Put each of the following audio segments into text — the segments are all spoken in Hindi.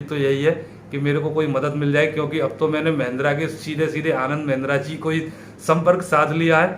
तो यही है कि मेरे को कोई मदद मिल जाए, क्योंकि अब तो मैंने महिंद्रा के सीधे सीधे आनंद महिंद्रा जी को ही संपर्क साध लिया है।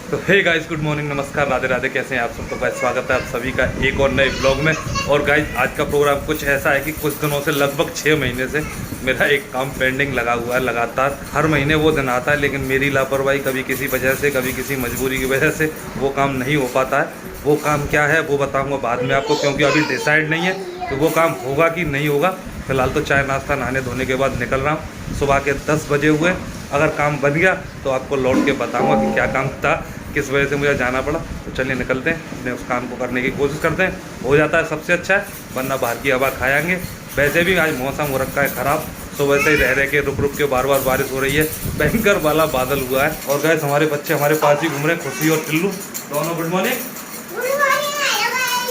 तो हे गाइस, गुड मॉर्निंग, नमस्कार, राधे राधे। कैसे हैं आप सब? तो भाई स्वागत है आप सभी का एक और नए ब्लॉग में। और गाइस आज का प्रोग्राम कुछ ऐसा है कि कुछ दिनों से, लगभग 6 महीने से मेरा एक काम पेंडिंग लगा हुआ है। लगातार हर महीने वो दिन आता है, लेकिन मेरी लापरवाही कभी किसी वजह से, कभी किसी मजबूरी की वजह से वो काम नहीं हो पाता है। वो काम क्या है वो बताऊँगा बाद में आपको, क्योंकि अभी डिसाइड नहीं है कि वो काम होगा कि नहीं होगा। फिलहाल तो चाय नाश्ता नहाने धोने के बाद निकल रहा हूँ। सुबह के 10 बजे हुए। अगर काम बन गया तो आपको लौट के बताऊंगा कि क्या काम था, किस वजह से मुझे जाना पड़ा। तो चलिए निकलते हैं, अपने उस काम को करने की कोशिश करते हैं। हो जाता है सबसे अच्छा है, वरना बाहर की हवा खाएंगे। वैसे भी आज मौसम हो रखा है ख़राब, सुबह से ही रह के रुक रुक के बार बार बारिश हो रही है, भयंकर वाला बादल हुआ है। और गैस हमारे बच्चे हमारे पास ही घूम रहे हैं, खुशी और टिल्लू दोनों। Good morning.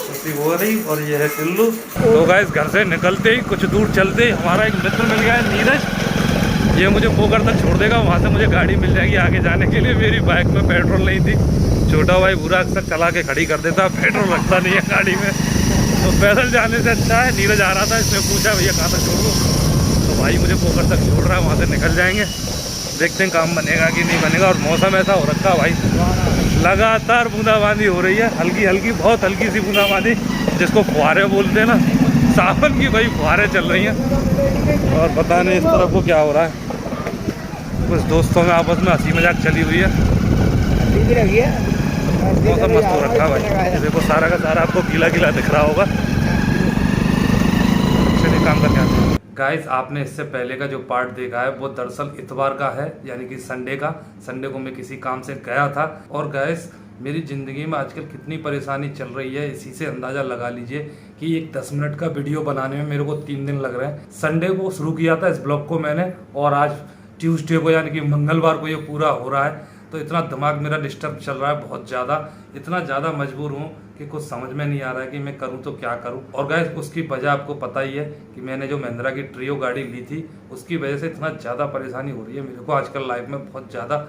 खुशी हो रही और ये है टिल्लू। तो गैस घर से निकलते ही कुछ दूर चलते ही हमारा एक मित्र मिल गया है, नीरज। ये मुझे पोखर तक छोड़ देगा, वहाँ से मुझे गाड़ी मिल जाएगी आगे जाने के लिए। मेरी बाइक में पेट्रोल नहीं थी, छोटा भाई बुरा अक्सर चला के खड़ी कर देता, पेट्रोल लगता नहीं है गाड़ी में, तो पैदल जाने से अच्छा है। नीरज आ रहा था, इसने पूछा भैया कहाँ तक छोड़ दूँ, तो भाई मुझे पोखर तक छोड़ रहा है, वहाँ से निकल जाएंगे। देखते हैं काम बनेगा कि नहीं बनेगा। और मौसम ऐसा हो रखा भाई, लगातार बूंदाबांदी हो रही है, हल्की हल्की, बहुत हल्की सी बूंदाबांदी, जिसको फुहारे बोलते हैं ना, सावन की भाई फुहारे चल रही हैं। और पता नहीं इस तरफ को क्या हो रहा है, कुछ दोस्तों में आपस में हंसी मजाक चली हुई है। मौसम मस्त हो रखा है भाई, देखो सारा का सारा आपको गीला गीला दिख रहा होगा। चलिए काम का क्या गाइस, आपने इससे पहले का जो पार्ट देखा है वो दरअसल इतवार का है, यानी कि संडे का। संडे को मैं किसी काम से गया था। और गाइस मेरी ज़िंदगी में आजकल कितनी परेशानी चल रही है, इसी से अंदाज़ा लगा लीजिए कि एक 10 मिनट का वीडियो बनाने में मेरे को 3 दिन लग रहे हैं। संडे को शुरू किया था इस ब्लॉग को मैंने, और आज ट्यूसडे को यानी कि मंगलवार को ये पूरा हो रहा है। तो इतना दिमाग मेरा डिस्टर्ब चल रहा है, बहुत ज़्यादा, इतना ज़्यादा मजबूर हूँ कि कुछ समझ में नहीं आ रहा है कि मैं करूँ तो क्या करूँ। और गाइस उसकी वजह आपको पता ही है कि मैंने जो महिंद्रा की ट्रियो गाड़ी ली थी, उसकी वजह से इतना ज़्यादा परेशानी हो रही है मेरे को आजकल लाइफ में, बहुत ज़्यादा।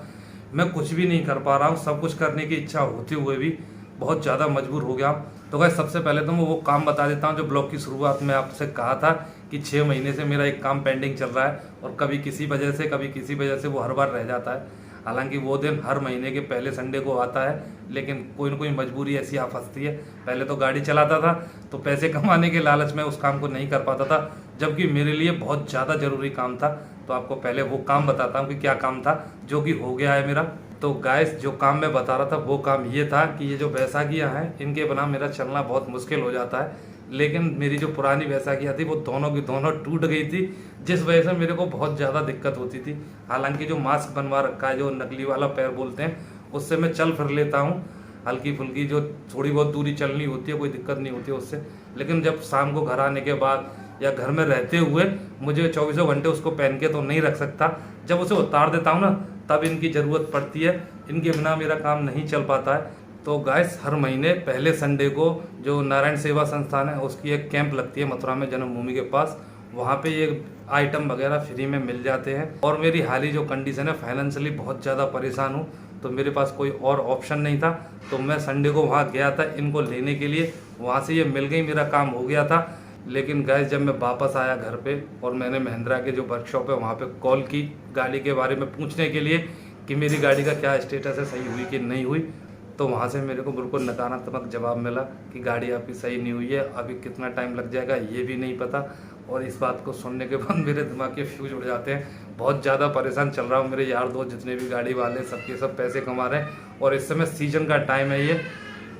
मैं कुछ भी नहीं कर पा रहा हूँ, सब कुछ करने की इच्छा होते हुए भी बहुत ज़्यादा मजबूर हो गया हूँ। तो गाइस सबसे पहले तो मैं वो काम बता देता हूँ जो ब्लॉग की शुरुआत में आपसे कहा था कि 6 महीने से मेरा एक काम पेंडिंग चल रहा है, और कभी किसी वजह से, कभी किसी वजह से वो हर बार रह जाता है। हालांकि वो दिन हर महीने के पहले संडे को आता है, लेकिन कोई ना कोई मजबूरी ऐसी आ फंसती है। पहले तो गाड़ी चलाता था तो पैसे कमाने के लालच में उस काम को नहीं कर पाता था, जबकि मेरे लिए बहुत ज़्यादा ज़रूरी काम था। तो आपको पहले वो काम बताता हूँ कि क्या काम था, जो कि हो गया है मेरा। तो गाइस जो काम मैं बता रहा था वो काम ये था कि ये जो बैसाखियाँ हैं, इनके बिना मेरा चलना बहुत मुश्किल हो जाता है। लेकिन मेरी जो पुरानी बैसाखियाँ थी वो दोनों की दोनों टूट गई थी, जिस वजह से मेरे को बहुत ज़्यादा दिक्कत होती थी। हालांकि जो मास्क बनवा रखा है, जो नकली वाला पैर बोलते हैं, उससे मैं चल फिर लेता हूँ, हल्की फुल्की जो थोड़ी बहुत दूरी चलनी होती है, कोई दिक्कत नहीं होती है उससे। लेकिन जब शाम को घर आने के बाद या घर में रहते हुए मुझे 24 घंटे उसको पहन के तो नहीं रख सकता। जब उसे उतार देता हूँ ना, तब इनकी ज़रूरत पड़ती है, इनके बिना मेरा काम नहीं चल पाता है। तो गाइस हर महीने पहले संडे को जो नारायण सेवा संस्थान है, उसकी एक कैंप लगती है मथुरा में, जन्मभूमि के पास। वहाँ पे ये आइटम वगैरह फ्री में मिल जाते हैं। और मेरी हाल ही जो कंडीशन है, फाइनेंशियली बहुत ज़्यादा परेशान हूँ, तो मेरे पास कोई और ऑप्शन नहीं था। तो मैं संडे को वहाँ गया था इनको लेने के लिए, वहाँ से ये मिल गई, मेरा काम हो गया था। लेकिन गाइस जब मैं वापस आया घर पे, और मैंने महिंद्रा के जो वर्कशॉप है वहाँ पे कॉल की गाड़ी के बारे में पूछने के लिए कि मेरी गाड़ी का क्या स्टेटस है, सही हुई कि नहीं हुई, तो वहाँ से मेरे को बिल्कुल नकारात्मक जवाब मिला कि गाड़ी आपकी सही नहीं हुई है, अभी कितना टाइम लग जाएगा ये भी नहीं पता। और इस बात को सुनने के बाद मेरे दिमाग के फ्यूज उड़ जाते हैं, बहुत ज़्यादा परेशान चल रहा हूँ। मेरे यार दोस्त जितने भी गाड़ी वाले, सबके सब पैसे कमा रहे हैं। और इस समय सीजन का टाइम है ये।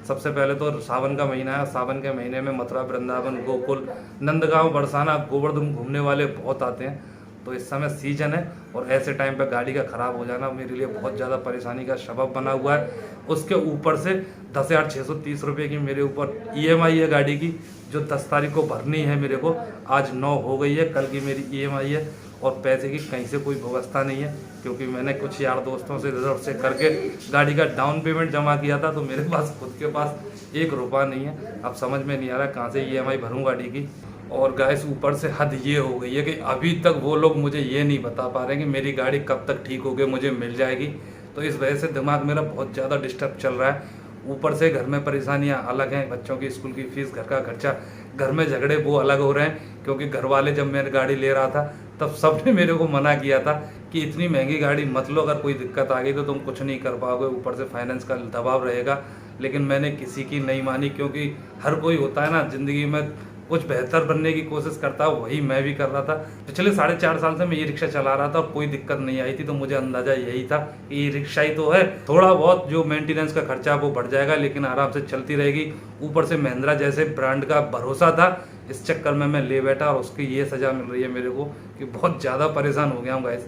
सबसे पहले तो सावन का महीना है, सावन के महीने में मथुरा, वृंदावन, गोकुल, नंदगांव, बरसाना, गोवर्धन घूमने वाले बहुत आते हैं। तो इस समय सीजन है, और ऐसे टाइम पे गाड़ी का ख़राब हो जाना मेरे लिए बहुत ज़्यादा परेशानी का सबब बना हुआ है। उसके ऊपर से 10,630 रुपये की मेरे ऊपर EMI है गाड़ी की, जो 10 तारीख को भरनी है मेरे को। आज 9 हो गई है, कल की मेरी EMI है। और पैसे की कहीं से कोई व्यवस्था नहीं है, क्योंकि मैंने कुछ यार दोस्तों से रिजर्व से करके गाड़ी का डाउन पेमेंट जमा किया था, तो मेरे पास खुद के पास 1 रुपया नहीं है। अब समझ में नहीं आ रहा कहाँ से EMI भरूँ गाड़ी की। और गाइस ऊपर से हद ये हो गई है कि अभी तक वो लोग मुझे ये नहीं बता पा रहे हैं कि मेरी गाड़ी कब तक ठीक होके मुझे मिल जाएगी। तो इस वजह से दिमाग मेरा बहुत ज़्यादा डिस्टर्ब चल रहा है। ऊपर से घर में परेशानियां अलग हैं, बच्चों की स्कूल की फीस, घर का खर्चा, घर में झगड़े वो अलग हो रहे हैं। क्योंकि घर वाले जब मैं गाड़ी ले रहा था तब सबने मेरे को मना किया था कि इतनी महंगी गाड़ी मत लो, अगर कोई दिक्कत आ गई तो तुम कुछ नहीं कर पाओगे, ऊपर से फाइनेंस का दबाव रहेगा। लेकिन मैंने किसी की नहीं मानी, क्योंकि हर कोई होता है ना ज़िंदगी में कुछ बेहतर बनने की कोशिश करता है, वही मैं भी कर रहा था। पिछले 4.5 साल से मैं ये रिक्शा चला रहा था और कोई दिक्कत नहीं आई थी, तो मुझे अंदाजा यही था कि ये रिक्शा ही तो है, थोड़ा बहुत जो मेंटेनेंस का खर्चा वो बढ़ जाएगा लेकिन आराम से चलती रहेगी। ऊपर से महिंद्रा जैसे ब्रांड का भरोसा था, इस चक्कर में मैं ले बैठा और उसकी ये सज़ा मिल रही है मेरे को कि बहुत ज़्यादा परेशान हो गया हूँ गाइस।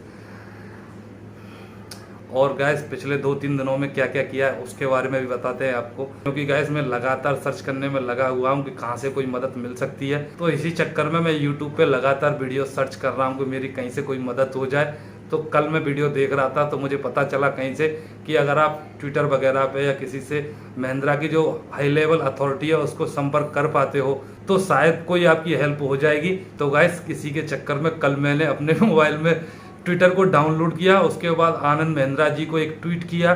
और गैस पिछले 2-3 दिनों में क्या क्या किया है उसके बारे में भी बताते हैं आपको, क्योंकि गैस मैं लगातार सर्च करने में लगा हुआ हूँ कि कहाँ से कोई मदद मिल सकती है। तो इसी चक्कर में मैं यूट्यूब पे लगातार वीडियो सर्च कर रहा हूँ कि मेरी कहीं से कोई मदद हो जाए। तो कल मैं वीडियो देख रहा था तो मुझे पता चला कहीं से कि अगर आप ट्विटर वगैरह पे या किसी से महिंद्रा की जो हाई लेवल अथॉरिटी है उसको संपर्क कर पाते हो तो शायद कोई आपकी हेल्प हो जाएगी। तो गाइस किसी के चक्कर में कल मैंने अपने मोबाइल में ट्विटर को डाउनलोड किया, उसके बाद आनंद महिंद्रा जी को एक ट्वीट किया,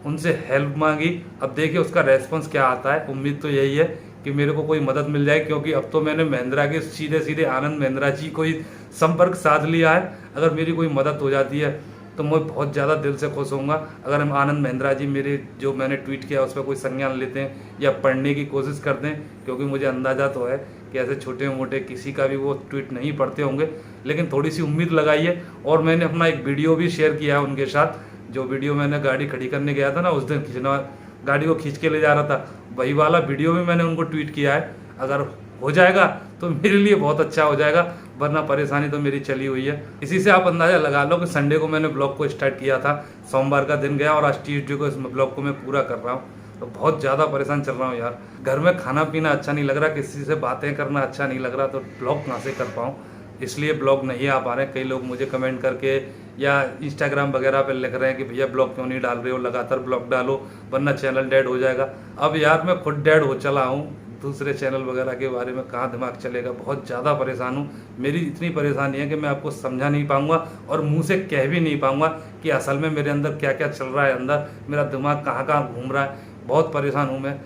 उनसे हेल्प मांगी। अब देखिए उसका रेस्पॉन्स क्या आता है। उम्मीद तो यही है कि मेरे को कोई मदद मिल जाए, क्योंकि अब तो मैंने महिंद्रा के सीधे सीधे आनंद महिंद्रा जी को ही संपर्क साध लिया है। अगर मेरी कोई मदद हो जाती है तो मैं बहुत ज़्यादा दिल से खुश होऊंगा। अगर हम आनंद महिंद्रा जी मेरे जो मैंने ट्वीट किया उस पर कोई संज्ञान लेते हैं या पढ़ने की कोशिश करते हैं, क्योंकि मुझे अंदाज़ा तो है कि ऐसे छोटे मोटे किसी का भी वो ट्वीट नहीं पढ़ते होंगे, लेकिन थोड़ी सी उम्मीद लगाई है। और मैंने अपना एक वीडियो भी शेयर किया है उनके साथ, जो वीडियो मैंने गाड़ी खड़ी करने गया था ना उस दिन, खींचना गाड़ी को खींच के ले जा रहा था, वही वाला वीडियो भी मैंने उनको ट्वीट किया है। अगर हो जाएगा तो मेरे लिए बहुत अच्छा हो जाएगा, वरना परेशानी तो मेरी चली हुई है। इसी से आप अंदाज़ा लगा लो कि संडे को मैंने ब्लॉग को स्टार्ट किया था, सोमवार का दिन गया और आज ट्यूसडे को इस ब्लॉग को मैं पूरा कर रहा हूँ। तो बहुत ज़्यादा परेशान चल रहा हूँ यार, घर में खाना पीना अच्छा नहीं लग रहा, किसी से बातें करना अच्छा नहीं लग रहा, तो ब्लॉग कहाँ से कर पाऊँ, इसलिए ब्लॉग नहीं आ पा रहे हैं। कई लोग मुझे कमेंट करके या इंस्टाग्राम वगैरह पे लिख रहे हैं कि भैया ब्लॉग क्यों नहीं डाल रहे हो, लगातार ब्लॉग डालो वरना चैनल डेड हो जाएगा। अब यार मैं खुद डेड हो चला हूँ, दूसरे चैनल वगैरह के बारे में कहाँ दिमाग चलेगा। बहुत ज़्यादा परेशान हूँ, मेरी इतनी परेशानी है कि मैं आपको समझा नहीं पाऊँगा और मुंह से कह भी नहीं पाऊँगा कि असल में मेरे अंदर क्या क्या चल रहा है, अंदर मेरा दिमाग कहाँ कहाँ घूम रहा है। बहुत परेशान हूँ मैं,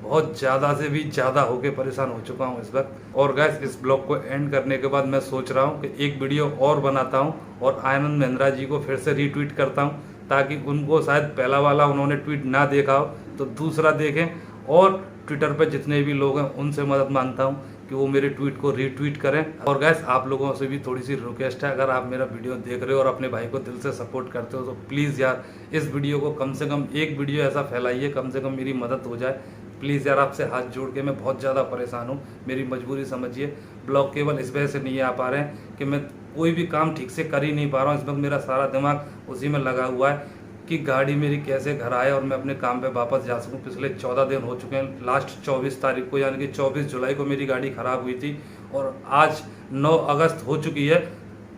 बहुत ज़्यादा से भी ज़्यादा होके परेशान हो चुका हूँ इस वक्त। और गैस इस ब्लॉग को एंड करने के बाद मैं सोच रहा हूँ कि एक वीडियो और बनाता हूँ और आनंद महिंद्रा जी को फिर से रीट्वीट करता हूँ, ताकि उनको शायद पहला वाला उन्होंने ट्वीट ना देखा हो तो दूसरा देखें। और ट्विटर पर जितने भी लोग हैं उनसे मदद मांगता हूँ कि वो मेरे ट्वीट को रीट्वीट करें। और गैस आप लोगों से भी थोड़ी सी रिक्वेस्ट है, अगर आप मेरा वीडियो देख रहे हो और अपने भाई को दिल से सपोर्ट करते हो तो प्लीज़ यार इस वीडियो को कम से कम एक वीडियो ऐसा फैलाइए, कम से कम मेरी मदद हो जाए प्लीज़ यार। आपसे हाथ जोड़ के, मैं बहुत ज़्यादा परेशान हूँ, मेरी मजबूरी समझिए। ब्लॉग केवल इस वजह से नहीं आ पा रहे हैं कि मैं कोई भी काम ठीक से कर ही नहीं पा रहा हूँ। इस वक्त मेरा सारा दिमाग उसी में लगा हुआ है कि गाड़ी मेरी कैसे घर आए और मैं अपने काम पे वापस जा सकूं। पिछले 14 दिन हो चुके हैं, लास्ट 24 तारीख को यानी कि 24 जुलाई को मेरी गाड़ी ख़राब हुई थी और आज 9 अगस्त हो चुकी है।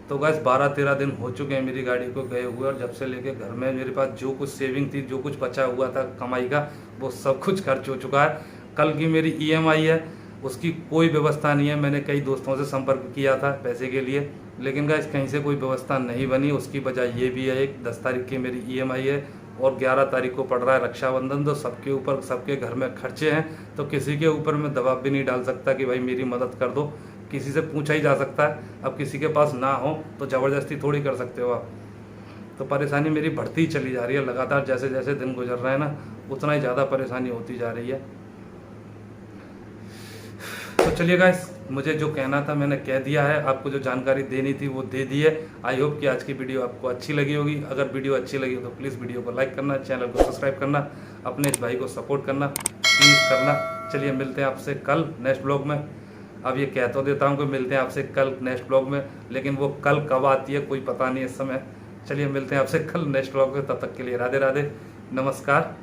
तो गैस 12-13 दिन हो चुके हैं मेरी गाड़ी को गए हुए, और जब से लेके घर में मेरे पास जो कुछ सेविंग थी, जो कुछ बचा हुआ था कमाई का, वो सब कुछ खर्च हो चुका है। कल की मेरी EMI है, उसकी कोई व्यवस्था नहीं है। मैंने कई दोस्तों से संपर्क किया था पैसे के लिए, लेकिन गाइस कहीं से कोई व्यवस्था नहीं बनी। उसकी वजह ये भी है, एक 10 तारीख की मेरी EMI है और 11 तारीख को पड़ रहा है रक्षाबंधन। तो सबके ऊपर, सबके घर में खर्चे हैं, तो किसी के ऊपर मैं दबाव भी नहीं डाल सकता कि भाई मेरी मदद कर दो। किसी से पूछा ही जा सकता है, अब किसी के पास ना हो तो ज़बरदस्ती थोड़ी कर सकते हो आप। तो परेशानी मेरी बढ़ती ही चली जा रही है लगातार, जैसे जैसे दिन गुजर रहा है ना उतना ही ज़्यादा परेशानी होती जा रही है। तो चलिए गाइस, मुझे जो कहना था मैंने कह दिया है, आपको जो जानकारी देनी थी वो दे दी है। आई होप कि आज की वीडियो आपको अच्छी लगी होगी। अगर वीडियो अच्छी लगी हो तो प्लीज़ वीडियो को लाइक करना, चैनल को सब्सक्राइब करना, अपने इस भाई को सपोर्ट करना प्लीज़ करना। चलिए मिलते हैं आपसे कल नेक्स्ट ब्लॉग में। अब ये कह तो देता हूँ कि मिलते हैं आपसे कल नेक्स्ट ब्लॉग में, लेकिन वो कल कब आती है कोई पता नहीं इस समय। चलिए मिलते हैं आपसे कल नेक्स्ट ब्लॉग में, तब तक के लिए राधे राधे, नमस्कार।